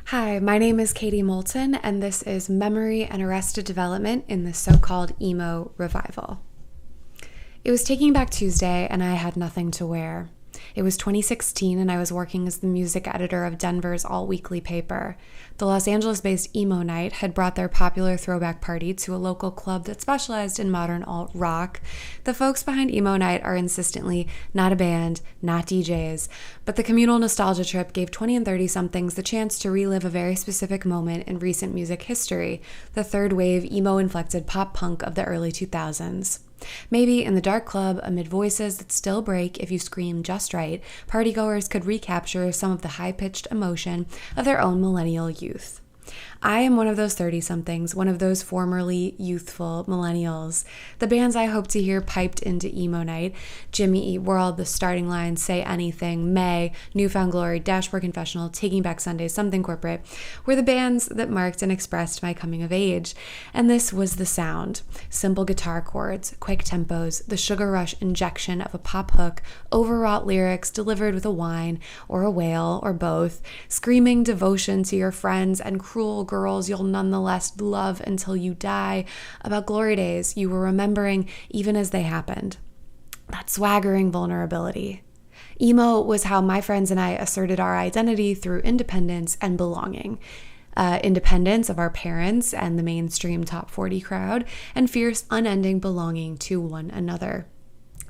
Hi, my name is Katie Moulton, and this is Memory and Arrested Development in the so-called Emo Revival. It was Taking Back Tuesday, and I had nothing to wear. It was 2016, and I was working as the music editor of Denver's all-weekly paper. The Los Angeles-based Emo Night had brought their popular throwback party to a local club that specialized in modern alt-rock. The folks behind Emo Night are insistently not a band, not DJs, but the communal nostalgia trip gave 20 and 30-somethings the chance to relive a very specific moment in recent music history, the third-wave emo-inflected pop-punk of the early 2000s. Maybe in the dark club, amid voices that still break if you scream just right, partygoers could recapture some of the high-pitched emotion of their own millennial youth. I am one of those 30-somethings, one of those formerly youthful millennials. The bands I hope to hear piped into Emo Night, Jimmy Eat World, The Starting Line, Say Anything, May, Newfound Glory, Dashboard Confessional, Taking Back Sunday, Something Corporate, were the bands that marked and expressed my coming of age. And this was the sound. Simple guitar chords, quick tempos, the sugar rush injection of a pop hook, overwrought lyrics delivered with a whine or a wail or both, screaming devotion to your friends and cruel girls you'll nonetheless love until you die, about glory days you were remembering even as they happened. That swaggering vulnerability. Emo was how my friends and I asserted our identity through independence and belonging. Independence of our parents and the mainstream top 40 crowd, and fierce, unending belonging to one another.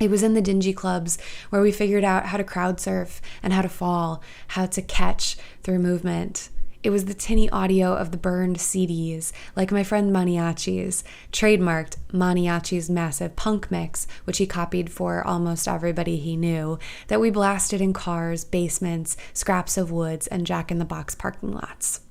It was in the dingy clubs where we figured out how to crowd surf and how to fall, how to catch through movement. It was the tinny audio of the burned CDs, like my friend Maniachi's, trademarked Maniachi's massive punk mix, which he copied for almost everybody he knew, that we blasted in cars, basements, scraps of woods, and jack-in-the-box parking lots.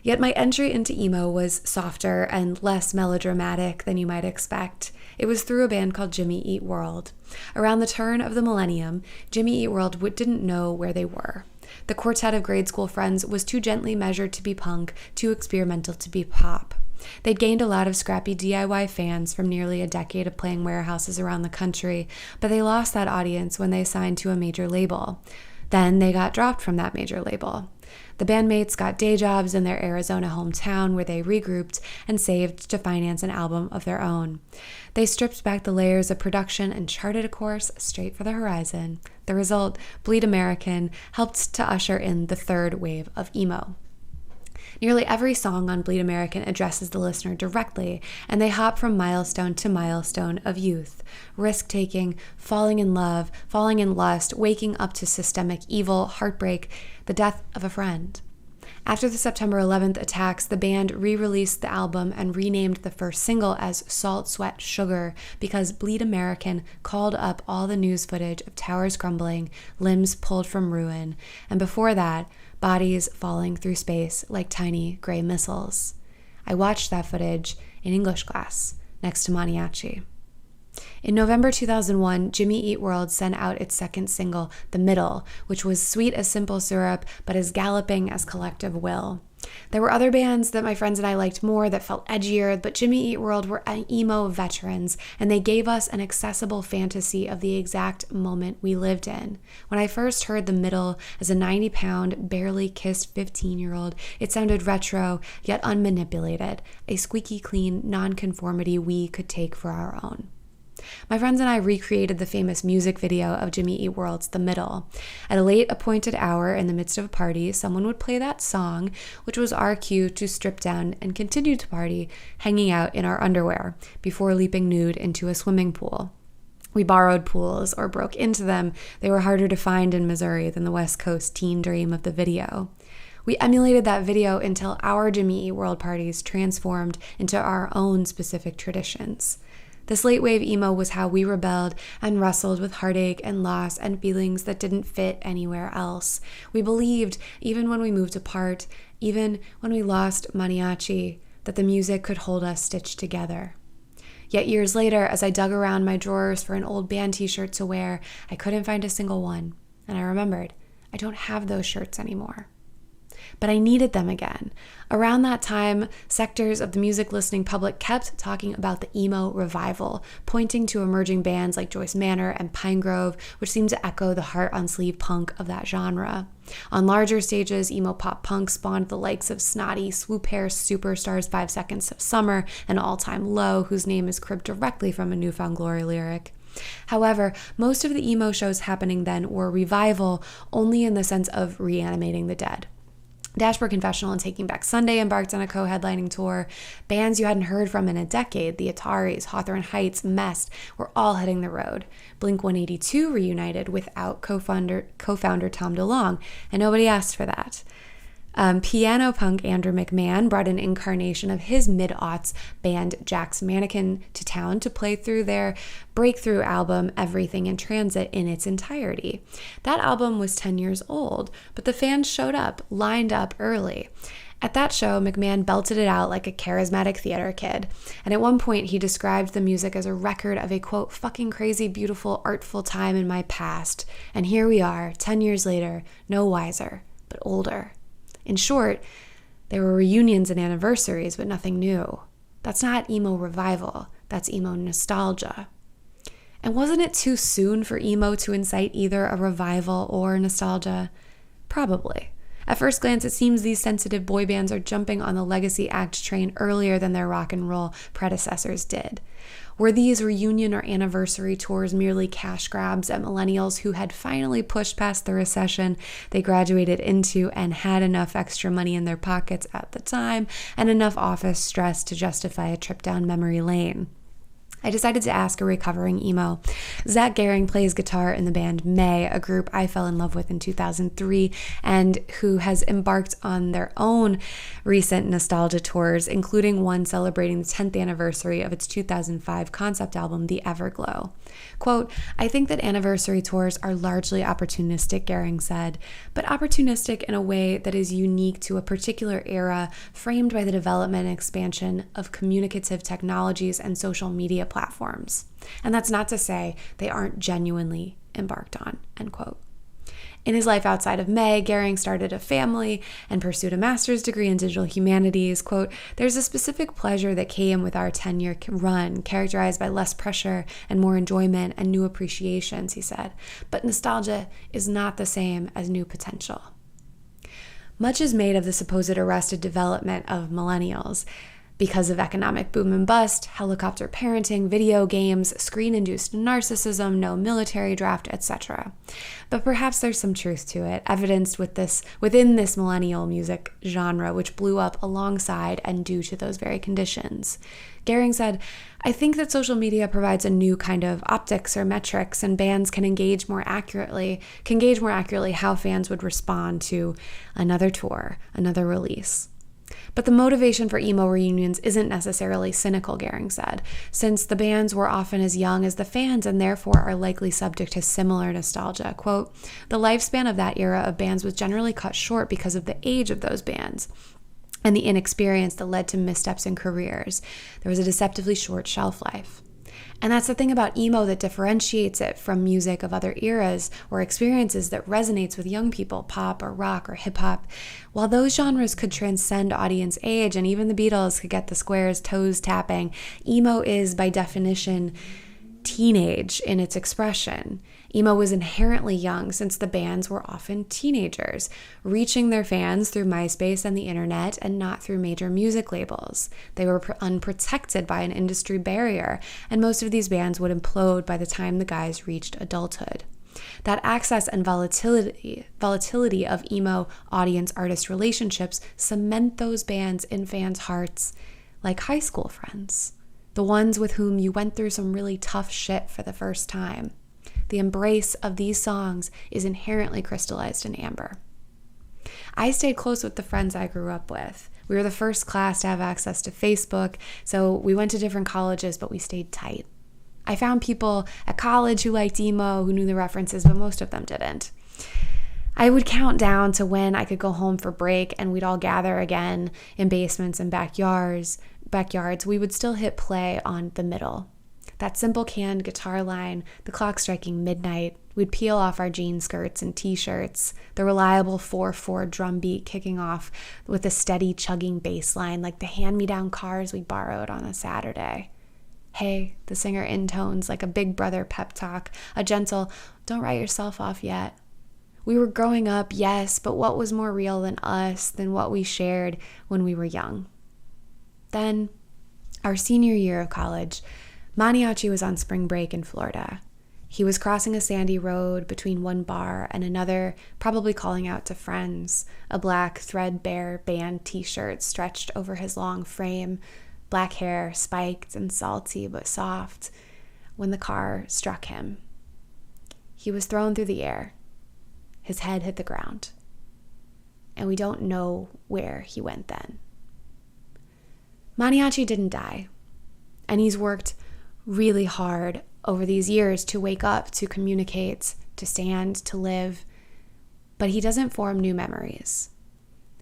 Yet my entry into emo was softer and less melodramatic than you might expect. It was through a band called Jimmy Eat World. Around the turn of the millennium, Jimmy Eat World didn't know where they were. The quartet of grade school friends was too gently measured to be punk, too experimental to be pop. They'd gained a lot of scrappy DIY fans from nearly a decade of playing warehouses around the country, but they lost that audience when they signed to a major label. Then they got dropped from that major label. The bandmates got day jobs in their Arizona hometown where they regrouped and saved to finance an album of their own. They stripped back the layers of production and charted a course straight for the horizon. The result, Bleed American, helped to usher in the third wave of emo. Nearly every song on Bleed American addresses the listener directly, and they hop from milestone to milestone of youth. Risk-taking, falling in love, falling in lust, waking up to systemic evil, heartbreak, the death of a friend. After the September 11th attacks, the band re-released the album and renamed the first single as Salt, Sweat, Sugar because Bleed American called up all the news footage of towers crumbling, limbs pulled from ruin, and before that, bodies falling through space like tiny gray missiles. I watched that footage in English class next to Maniachi. In November 2001, Jimmy Eat World sent out its second single, The Middle, which was sweet as simple syrup, but as galloping as collective will. There were other bands that my friends and I liked more that felt edgier, but Jimmy Eat World were emo veterans, and they gave us an accessible fantasy of the exact moment we lived in. When I first heard The Middle as a 90-pound, barely kissed 15-year-old, it sounded retro, yet unmanipulated, a squeaky clean nonconformity we could take for our own. My friends and I recreated the famous music video of Jimmy Eat World's The Middle. At a late appointed hour in the midst of a party, someone would play that song, which was our cue to strip down and continue to party, hanging out in our underwear, before leaping nude into a swimming pool. We borrowed pools or broke into them. They were harder to find in Missouri than the West Coast teen dream of the video. We emulated that video until our Jimmy Eat World parties transformed into our own specific traditions. This late wave emo was how we rebelled and wrestled with heartache and loss and feelings that didn't fit anywhere else. We believed, even when we moved apart, even when we lost Maniachi, that the music could hold us stitched together. Yet years later, as I dug around my drawers for an old band t-shirt to wear, I couldn't find a single one. And I remembered, I don't have those shirts anymore. But I needed them again. Around that time, sectors of the music listening public kept talking about the Emo Revival, pointing to emerging bands like Joyce Manor and Pinegrove, which seemed to echo the heart-on-sleeve punk of that genre. On larger stages, emo pop punk spawned the likes of snotty, swoop hair superstars 5 Seconds of Summer and All Time Low, whose name is cribbed directly from a New Found Glory lyric. However, most of the emo shows happening then were revival only in the sense of reanimating the dead. Dashboard Confessional and Taking Back Sunday embarked on a co-headlining tour. Bands you hadn't heard from in a decade, the Ataris, Hawthorne Heights, Mest, were all hitting the road. Blink-182 reunited without co-founder Tom DeLonge, and nobody asked for that. Piano punk Andrew McMahon brought an incarnation of his mid-aughts band Jack's Mannequin to town to play through their breakthrough album Everything in Transit in its entirety. That album was 10 years old, but the fans showed up, lined up early. At that show, McMahon belted it out like a charismatic theater kid, and at one point he described the music as a record of a, quote, fucking crazy, beautiful, artful time in my past, and here we are, 10 years later, no wiser, but older. In short, there were reunions and anniversaries, but nothing new. That's not emo revival, that's emo nostalgia. And wasn't it too soon for emo to incite either a revival or nostalgia? Probably. At first glance, it seems these sensitive boy bands are jumping on the legacy act train earlier than their rock and roll predecessors did. Were these reunion or anniversary tours merely cash grabs at millennials who had finally pushed past the recession they graduated into and had enough extra money in their pockets at the time and enough office stress to justify a trip down memory lane? I decided to ask a recovering emo. Zach Gehring plays guitar in the band May, a group I fell in love with in 2003, and who has embarked on their own recent nostalgia tours, including one celebrating the 10th anniversary of its 2005 concept album, The Everglow. Quote, I think that anniversary tours are largely opportunistic, Gehring said, but opportunistic in a way that is unique to a particular era framed by the development and expansion of communicative technologies and social media platforms. And that's not to say they aren't genuinely embarked on, end quote. In his life outside of May, Gehring started a family and pursued a master's degree in digital humanities. Quote, there's a specific pleasure that came with our 10-year run, characterized by less pressure and more enjoyment and new appreciations, he said. But nostalgia is not the same as new potential. Much is made of the supposed arrested development of millennials. Because of economic boom and bust, helicopter parenting, video games, screen-induced narcissism, no military draft, etc. But perhaps there's some truth to it, evidenced within this millennial music genre, which blew up alongside and due to those very conditions. Gehring said, I think that social media provides a new kind of optics or metrics, and bands can gauge more accurately how fans would respond to another tour, another release. But the motivation for emo reunions isn't necessarily cynical, Gehring said, since the bands were often as young as the fans and therefore are likely subject to similar nostalgia. Quote, the lifespan of that era of bands was generally cut short because of the age of those bands and the inexperience that led to missteps in careers. There was a deceptively short shelf life. And that's the thing about emo that differentiates it from music of other eras or experiences that resonates with young people, pop or rock or hip hop. While those genres could transcend audience age and even the Beatles could get the Squares toes tapping, emo is by definition teenage in its expression. Emo was inherently young since the bands were often teenagers, reaching their fans through MySpace and the internet and not through major music labels. They were unprotected by an industry barrier, and most of these bands would implode by the time the guys reached adulthood. That access and volatility of emo audience-artist relationships cement those bands in fans' hearts like high school friends, the ones with whom you went through some really tough shit for the first time. The embrace of these songs is inherently crystallized in amber. I stayed close with the friends I grew up with. We were the first class to have access to Facebook, so we went to different colleges, but we stayed tight. I found people at college who liked emo, who knew the references, but most of them didn't. I would count down to when I could go home for break, and we'd all gather again in basements and backyards. We would still hit play on The Middle. That simple canned guitar line, the clock striking midnight, We'd peel off our jean skirts and t-shirts, the reliable 4/4 drum beat kicking off with a steady chugging bass line like the hand-me-down cars we borrowed on a Saturday. Hey, the singer intones like a big brother pep talk, a gentle, don't write yourself off yet. We were growing up, yes, but what was more real than us, than what we shared when we were young? Then, our senior year of college, Maniaci was on spring break in Florida. He was crossing a sandy road between one bar and another, probably calling out to friends, a black threadbare band t-shirt stretched over his long frame, black hair spiked and salty but soft, when the car struck him. He was thrown through the air. His head hit the ground. And we don't know where he went then. Maniaci didn't die, and he's worked really hard over these years to wake up, to communicate, to stand, to live, but he doesn't form new memories.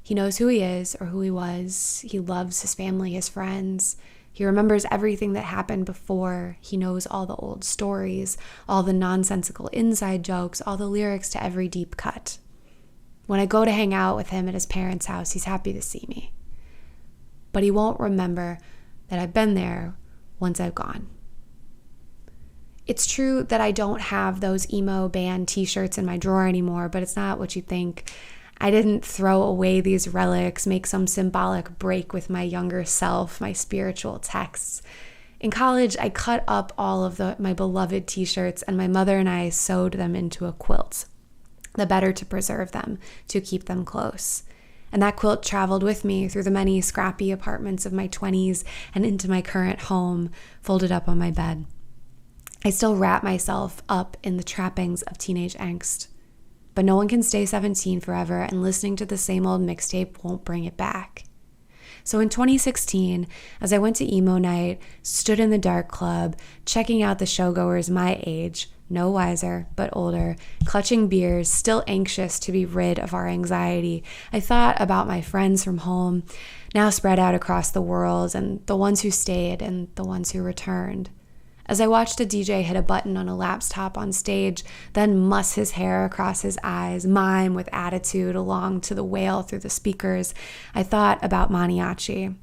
He knows who he is or who he was. He loves his family, his friends. He remembers everything that happened before. He knows all the old stories, all the nonsensical inside jokes, all the lyrics to every deep cut. When I go to hang out with him at his parents' house, he's happy to see me. But he won't remember that I've been there once I've gone. It's true that I don't have those emo band t-shirts in my drawer anymore, but it's not what you think. I didn't throw away these relics, make some symbolic break with my younger self, my spiritual texts. In college, I cut up all of my beloved t-shirts, and my mother and I sewed them into a quilt, the better to preserve them, to keep them close. And that quilt traveled with me through the many scrappy apartments of my 20s and into my current home, folded up on my bed. I still wrap myself up in the trappings of teenage angst. But no one can stay 17 forever, and listening to the same old mixtape won't bring it back. So in 2016, as I went to emo night, stood in the dark club, checking out the showgoers my age, no wiser, but older, clutching beers, still anxious to be rid of our anxiety, I thought about my friends from home, now spread out across the world, and the ones who stayed and the ones who returned. As I watched a DJ hit a button on a laptop on stage, then muss his hair across his eyes, mime with attitude along to the wail through the speakers, I thought about Maniaci.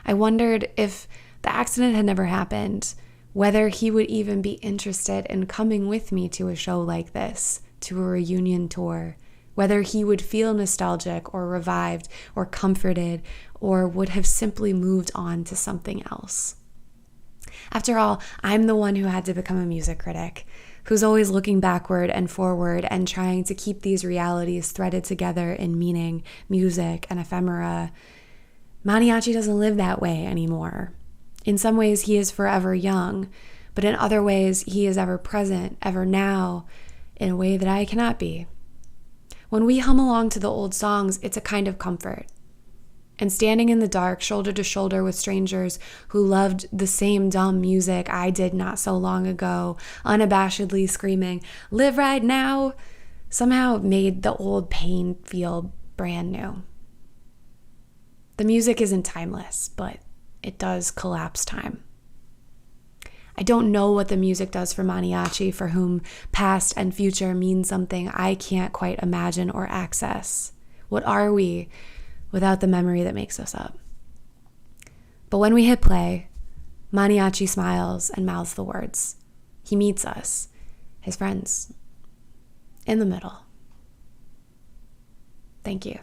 I wondered if the accident had never happened, whether he would even be interested in coming with me to a show like this, to a reunion tour, whether he would feel nostalgic or revived or comforted, or would have simply moved on to something else. After all, I'm the one who had to become a music critic, who's always looking backward and forward and trying to keep these realities threaded together in meaning, music, and ephemera. Maniaci doesn't live that way anymore. In some ways, he is forever young, but in other ways, he is ever present, ever now, in a way that I cannot be. When we hum along to the old songs, it's a kind of comfort. And standing in the dark, shoulder to shoulder with strangers who loved the same dumb music I did not so long ago, unabashedly screaming, "Live right now," somehow made the old pain feel brand new. The music isn't timeless, but it does collapse time. I don't know what the music does for Maniaci, for whom past and future mean something I can't quite imagine or access. What are we without the memory that makes us up? But when we hit play, Maniaci smiles and mouths the words. He meets us, his friends, in the middle. Thank you.